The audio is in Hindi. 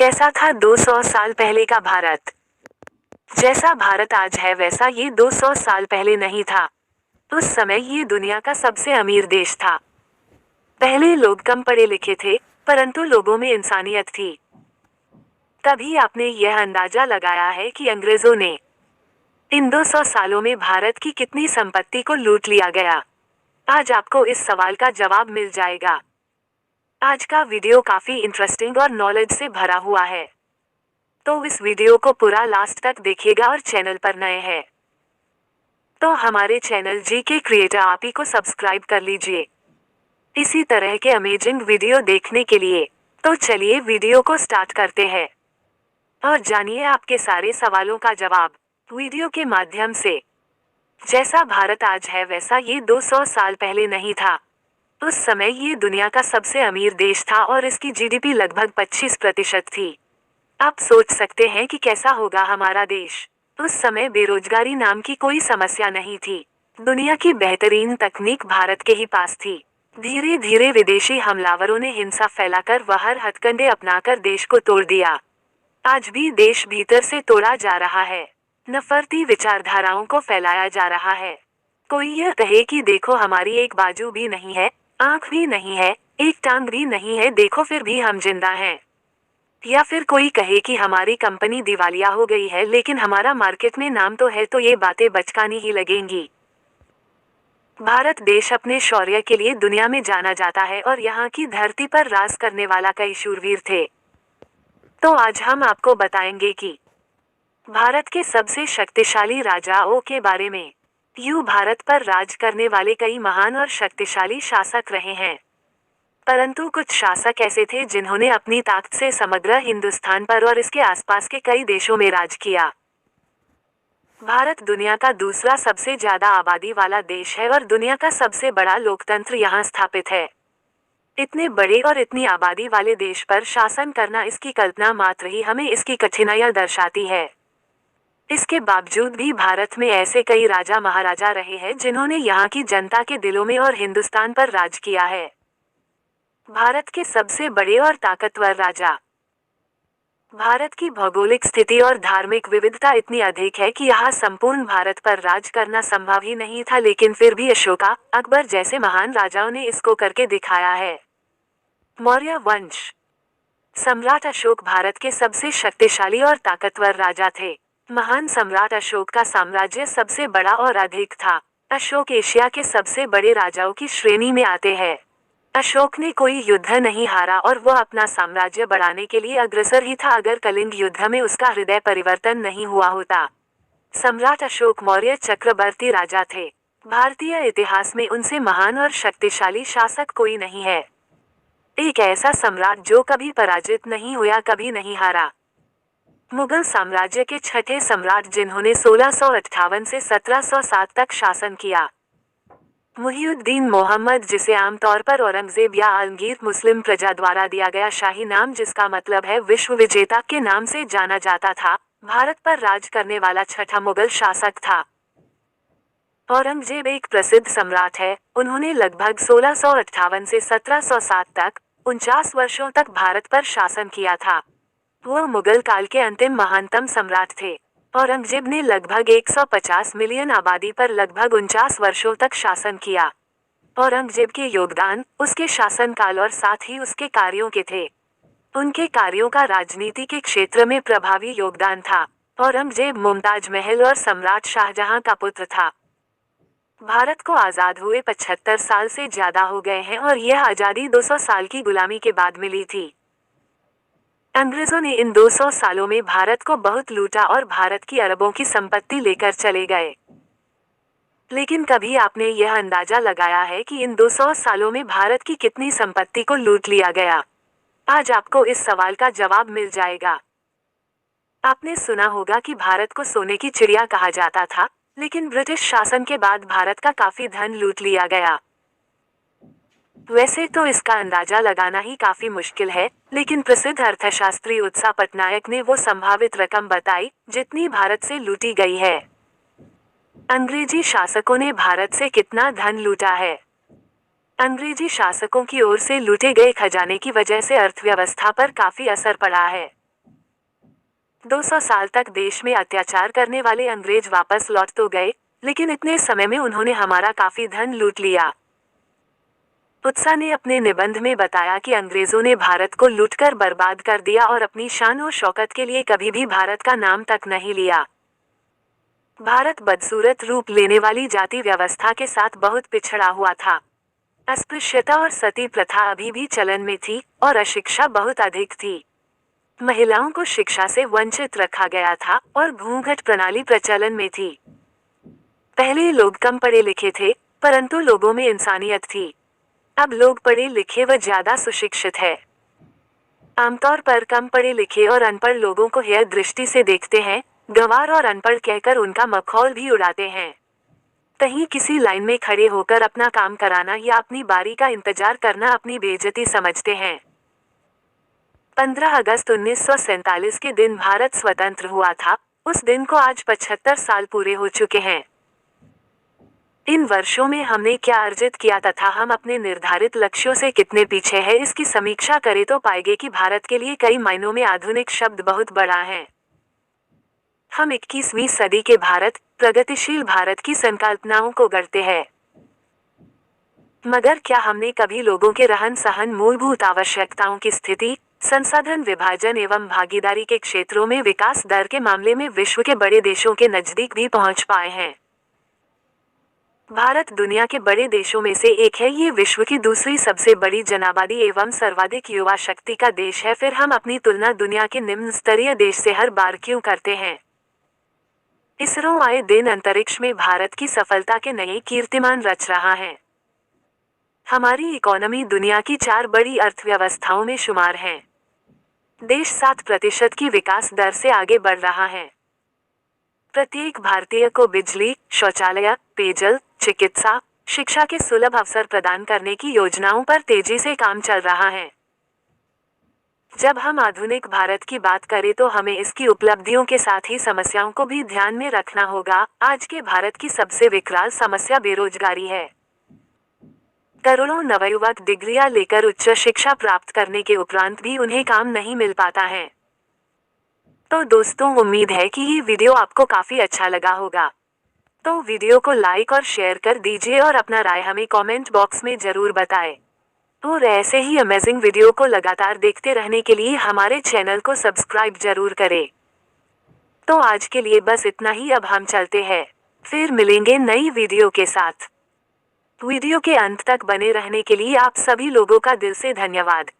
कैसा था 200 साल पहले का भारत? जैसा भारत आज है वैसा ये 200 साल पहले नहीं था। उस समय ये दुनिया का सबसे अमीर देश था। पहले लोग कम पढ़े लिखे थे, परंतु लोगों में इंसानियत थी। कभी आपने यह अंदाजा लगाया है कि अंग्रेजों ने इन 200 सालों में भारत की कितनी संपत्ति को लूट लिया गया? आज आपको इस सवाल का जवाब मिल जाएगा। आज का वीडियो काफी इंटरेस्टिंग और नॉलेज से भरा हुआ है, तो इस वीडियो को पूरा लास्ट तक देखिएगा और चैनल पर नए हैं तो हमारे चैनल जी के क्रिएटर आप ही को सब्सक्राइब कर लीजिए इसी तरह के अमेजिंग वीडियो देखने के लिए। तो चलिए वीडियो को स्टार्ट करते हैं और जानिए आपके सारे सवालों का जवाब वीडियो के माध्यम से। जैसा भारत आज है वैसा ये 200 साल पहले नहीं था। उस समय ये दुनिया का सबसे अमीर देश था और इसकी जीडीपी लगभग 25% थी। आप सोच सकते हैं कि कैसा होगा हमारा देश। उस समय बेरोजगारी नाम की कोई समस्या नहीं थी। दुनिया की बेहतरीन तकनीक भारत के ही पास थी। धीरे धीरे विदेशी हमलावरों ने हिंसा फैलाकर व हर हथकंडे अपनाकर देश को तोड़ दिया। आज भी देश भीतर से तोड़ा जा रहा है। नफरती विचारधाराओं को फैलाया जा रहा है। कोई यह कहे कि देखो हमारी एक बाजू भी नहीं है, आंख भी नहीं है, एक टांग भी नहीं है, देखो फिर भी हम जिंदा हैं। या फिर कोई कहे कि हमारी कंपनी दिवालिया हो गई है लेकिन हमारा मार्केट में नाम तो है, तो ये बातें बचकानी ही लगेंगी। भारत देश अपने शौर्य के लिए दुनिया में जाना जाता है और यहाँ की धरती पर राज करने वाला कई शूरवीर थे। तो आज हम आपको बताएंगे कि भारत के सबसे शक्तिशाली राजाओं के बारे में। भारत पर राज करने वाले कई महान और शक्तिशाली शासक रहे हैं, परंतु कुछ शासक ऐसे थे जिन्होंने अपनी ताकत से समग्र हिंदुस्तान पर और इसके आसपास के कई देशों में राज किया। भारत दुनिया का दूसरा सबसे ज्यादा आबादी वाला देश है और दुनिया का सबसे बड़ा लोकतंत्र यहाँ स्थापित है। इतने बड़े और इतनी आबादी वाले देश पर शासन करना, इसकी कल्पना मात्र ही हमें इसकी कठिनाइयां दर्शाती है। इसके बावजूद भी भारत में ऐसे कई राजा महाराजा रहे हैं जिन्होंने यहाँ की जनता के दिलों में और हिंदुस्तान पर राज किया है। भारत के सबसे बड़े और ताकतवर राजा। भारत की भौगोलिक स्थिति और धार्मिक विविधता इतनी अधिक है कि यहाँ संपूर्ण भारत पर राज करना संभव ही नहीं था, लेकिन फिर भी अशोका, अकबर जैसे महान राजाओं ने इसको करके दिखाया है। मौर्य वंश। सम्राट अशोक भारत के सबसे शक्तिशाली और ताकतवर राजा थे। महान सम्राट अशोक का साम्राज्य सबसे बड़ा और अधिक था। अशोक एशिया के सबसे बड़े राजाओं की श्रेणी में आते हैं। अशोक ने कोई युद्ध नहीं हारा और वह अपना साम्राज्य बढ़ाने के लिए अग्रसर ही था। अगर कलिंग युद्ध में उसका हृदय परिवर्तन नहीं हुआ होता। सम्राट अशोक मौर्य चक्रवर्ती राजा थे। भारतीय इतिहास में उनसे महान और शक्तिशाली शासक कोई नहीं है। एक ऐसा सम्राट जो कभी पराजित नहीं हुआ, कभी नहीं हारा। मुगल साम्राज्य के छठे सम्राट जिन्होंने 1658 से 1707 तक शासन किया। मुहिउद्दीन मोहम्मद, जिसे आमतौर पर औरंगजेब या आलमगीर मुस्लिम प्रजा द्वारा दिया गया शाही नाम जिसका मतलब है विश्व विजेता के नाम से जाना जाता था, भारत पर राज करने वाला छठा मुगल शासक था। औरंगजेब एक प्रसिद्ध सम्राट है। उन्होंने लगभग 1658 से 1707 तक 49 वर्षों तक भारत पर शासन किया था। वह मुगल काल के अंतिम महानतम सम्राट थे। औरंगजेब ने लगभग 150 मिलियन आबादी पर लगभग 49 वर्षों तक शासन किया। औरंगजेब के योगदान उसके शासनकाल और साथ ही उसके कार्यों के थे। उनके कार्यों का राजनीति के क्षेत्र में प्रभावी योगदान था। औरंगजेब मुमताज महल और सम्राट शाहजहां का पुत्र था। भारत को आजाद हुए 75 साल से ज्यादा हो गए हैं और यह आजादी 200 साल की गुलामी के बाद मिली थी। अंग्रेजों ने इन 200 सालों में भारत को बहुत लूटा और भारत की अरबों की संपत्ति लेकर चले गए। लेकिन कभी आपने यह अंदाजा लगाया है कि इन 200 सालों में भारत की कितनी संपत्ति को लूट लिया गया? आज आपको इस सवाल का जवाब मिल जाएगा। आपने सुना होगा कि भारत को सोने की चिड़िया कहा जाता था, लेकिन ब्रिटिश शासन के बाद भारत का काफी धन लूट लिया गया। वैसे तो इसका अंदाजा लगाना ही काफी मुश्किल है, लेकिन प्रसिद्ध अर्थशास्त्री उत्सा पटनायक ने वो संभावित रकम बताई जितनी भारत से लूटी गई है। अंग्रेजी शासकों ने भारत से कितना धन लूटा है? अंग्रेजी शासकों की ओर से लूटे गए खजाने की वजह से अर्थव्यवस्था पर काफी असर पड़ा है। 200 साल तक देश में अत्याचार करने वाले अंग्रेज वापस लौट तो गए, लेकिन इतने समय में उन्होंने हमारा काफी धन लूट लिया। उत्सा ने अपने निबंध में बताया कि अंग्रेजों ने भारत को लूटकर बर्बाद कर दिया और अपनी शान और शौकत के लिए कभी भी भारत का नाम तक नहीं लिया। भारत बदसूरत रूप लेने वाली जाति व्यवस्था के साथ बहुत पिछड़ा हुआ था। अस्पृश्यता और सती प्रथा अभी भी चलन में थी और अशिक्षा बहुत अधिक थी। महिलाओं को शिक्षा से वंचित रखा गया था और घूंघट प्रणाली प्रचलन में थी। पहले लोग कम पढ़े लिखे थे, परंतु लोगों में इंसानियत थी। अब लोग पढ़े लिखे व ज्यादा सुशिक्षित है। आमतौर पर कम पढ़े लिखे और अनपढ़ लोगों को हेय दृष्टि से देखते हैं, गंवार और अनपढ़ कहकर उनका मखौल भी उड़ाते हैं। कहीं किसी लाइन में खड़े होकर अपना काम कराना या अपनी बारी का इंतजार करना अपनी बेइज्जती समझते हैं। 15 अगस्त 1947 के दिन भारत स्वतंत्र हुआ था। उस दिन को आज 75 साल पूरे हो चुके हैं। इन वर्षों में हमने क्या अर्जित किया तथा हम अपने निर्धारित लक्ष्यों से कितने पीछे हैं, इसकी समीक्षा करें तो पाएंगे कि भारत के लिए कई मायनों में आधुनिक शब्द बहुत बड़ा है। हम 21वीं सदी के भारत, प्रगतिशील भारत की संकल्पनाओं को गढ़ते हैं। मगर क्या हमने कभी लोगों के रहन सहन, मूलभूत आवश्यकताओं की स्थिति, संसाधन विभाजन एवं भागीदारी के क्षेत्रों में विकास दर के मामले में विश्व के बड़े देशों के नजदीक भी पहुंच पाए हैं? भारत दुनिया के बड़े देशों में से एक है। ये विश्व की दूसरी सबसे बड़ी जनाबादी एवं सर्वाधिक युवा शक्ति का देश है। फिर हम अपनी तुलना दुनिया के निम्न स्तरीय देश से हर बार क्यों करते हैं? इसरो आए दिन अंतरिक्ष में भारत की सफलता के नए कीर्तिमान रच रहा है। हमारी इकोनॉमी दुनिया की 4 बड़ी अर्थव्यवस्थाओं में शुमार है। देश 7% की विकास दर से आगे बढ़ रहा है। प्रत्येक भारतीय को बिजली, शौचालय, पेयजल, चिकित्सा, शिक्षा के सुलभ अवसर प्रदान करने की योजनाओं पर तेजी से काम चल रहा है। जब हम आधुनिक भारत की बात करें तो हमें इसकी उपलब्धियों के साथ ही समस्याओं को भी ध्यान में रखना होगा। आज के भारत की सबसे विकराल समस्या बेरोजगारी है। करोड़ों नवयुवक डिग्रियां लेकर उच्च शिक्षा प्राप्त करने के उपरांत भी उन्हें काम नहीं मिल पाता है। तो दोस्तों, उम्मीद है कि ये वीडियो आपको काफी अच्छा लगा होगा। तो वीडियो को लाइक और शेयर कर दीजिए और अपना राय हमें कमेंट बॉक्स में जरूर बताएं। और ऐसे ही अमेजिंग वीडियो को लगातार देखते रहने के लिए हमारे चैनल को सब्सक्राइब जरूर करें। तो आज के लिए बस इतना ही। अब हम चलते हैं, फिर मिलेंगे नई वीडियो के साथ। वीडियो के अंत तक बने रहने के लिए आप सभी लोगों का दिल से धन्यवाद।